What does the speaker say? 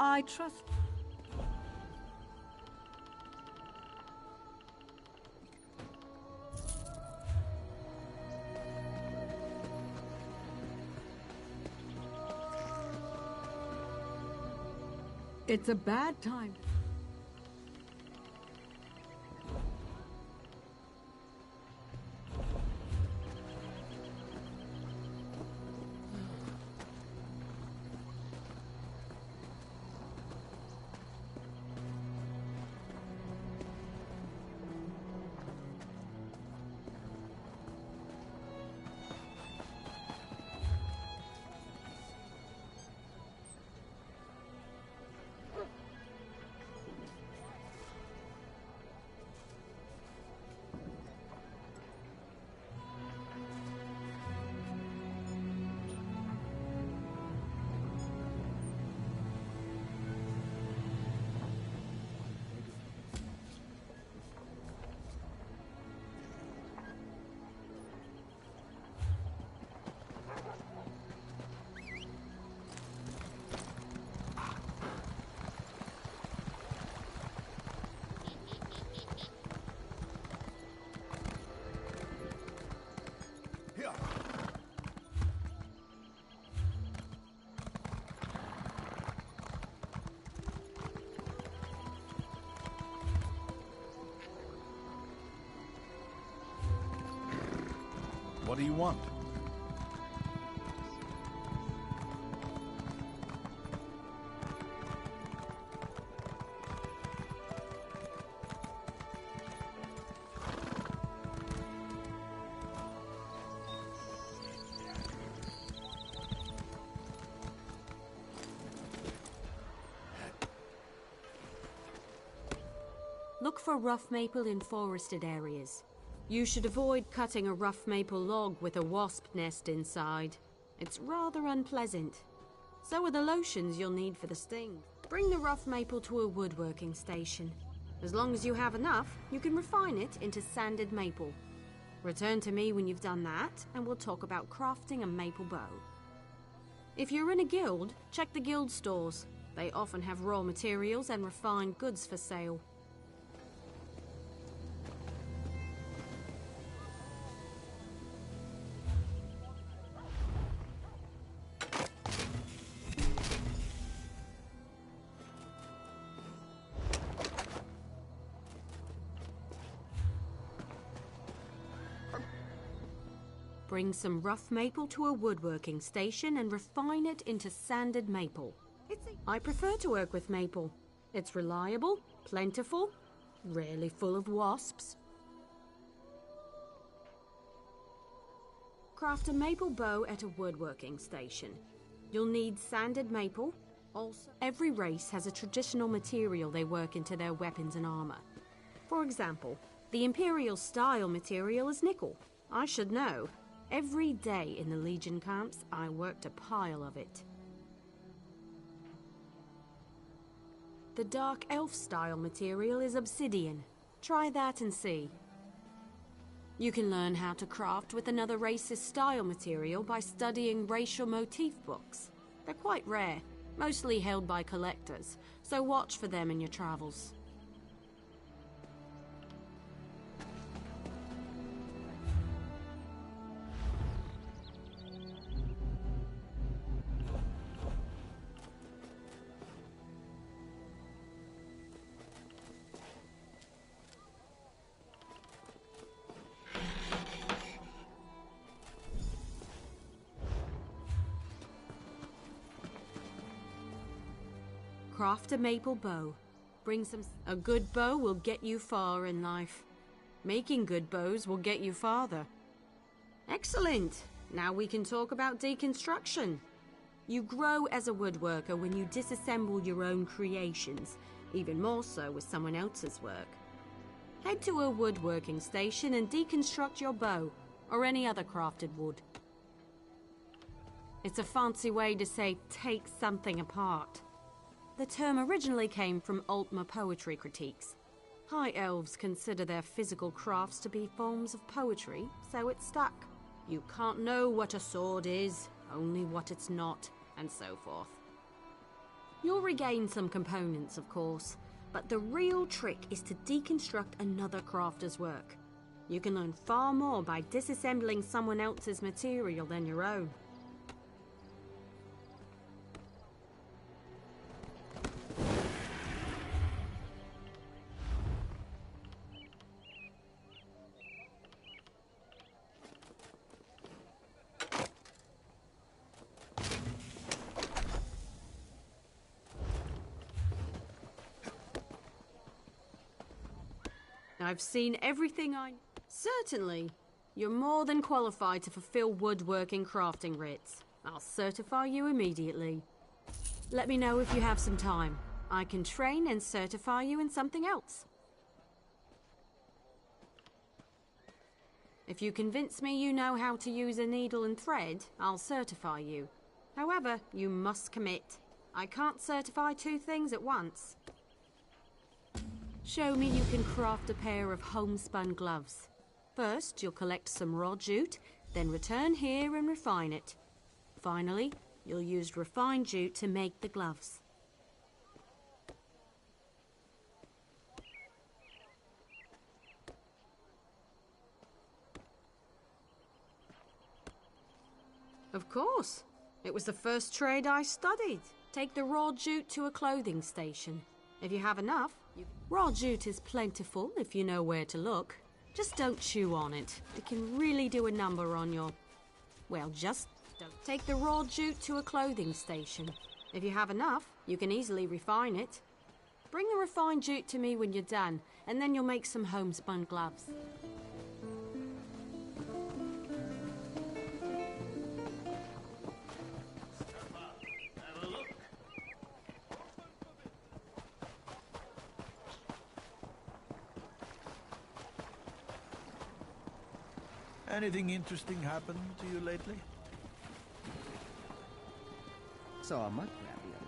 I trust... It's a bad time. What do you want? Look for rough maple in forested areas. You should avoid cutting a rough maple log with a wasp nest inside. It's rather unpleasant. So are the lotions you'll need for the sting. Bring the rough maple to a woodworking station. As long as you have enough, you can refine it into sanded maple. Return to me when you've done that, and we'll talk about crafting a maple bow. If you're in a guild, check the guild stores. They often have raw materials and refined goods for sale. Bring some rough maple to a woodworking station and refine it into sanded maple. I prefer to work with maple. It's reliable, plentiful, rarely full of wasps. Craft a maple bow at a woodworking station. You'll need sanded maple. Also, every race has a traditional material they work into their weapons and armor. For example, the Imperial style material is nickel. I should know. Every day in the Legion camps, I worked a pile of it. The Dark Elf style material is obsidian. Try that and see. You can learn how to craft with another race's style material by studying racial motif books. They're quite rare, mostly held by collectors, so watch for them in your travels. Craft a maple bow. Bring some... A good bow will get you far in life. Making good bows will get you farther. Excellent! Now we can talk about deconstruction. You grow as a woodworker when you disassemble your own creations, even more so with someone else's work. Head to a woodworking station and deconstruct your bow, or any other crafted wood. It's a fancy way to say take something apart. The term originally came from Altmer poetry critiques. High elves consider their physical crafts to be forms of poetry, so it stuck. You can't know what a sword is, only what it's not, and so forth. You'll regain some components, of course, but the real trick is to deconstruct another crafter's work. You can learn far more by disassembling someone else's material than your own. I've seen everything I... Certainly. You're more than qualified to fulfill woodworking crafting writs. I'll certify you immediately. Let me know if you have some time. I can train and certify you in something else. If you convince me you know how to use a needle and thread, I'll certify you. However, you must commit. I can't certify two things at once. Show me you can craft a pair of homespun gloves. First, you'll collect some raw jute, then return here and refine it. Finally, you'll use refined jute to make the gloves. Of course. It was the first trade I studied. Take the raw jute to a clothing station. If you have enough, raw jute is plentiful if you know where to look. Just don't chew on it. It can really do a number on your... Well, just don't. Take the raw jute to a clothing station. If you have enough, you can easily refine it. Bring the refined jute to me when you're done, and then you'll make some homespun gloves. Anything interesting happened to you lately? Saw a mud crab the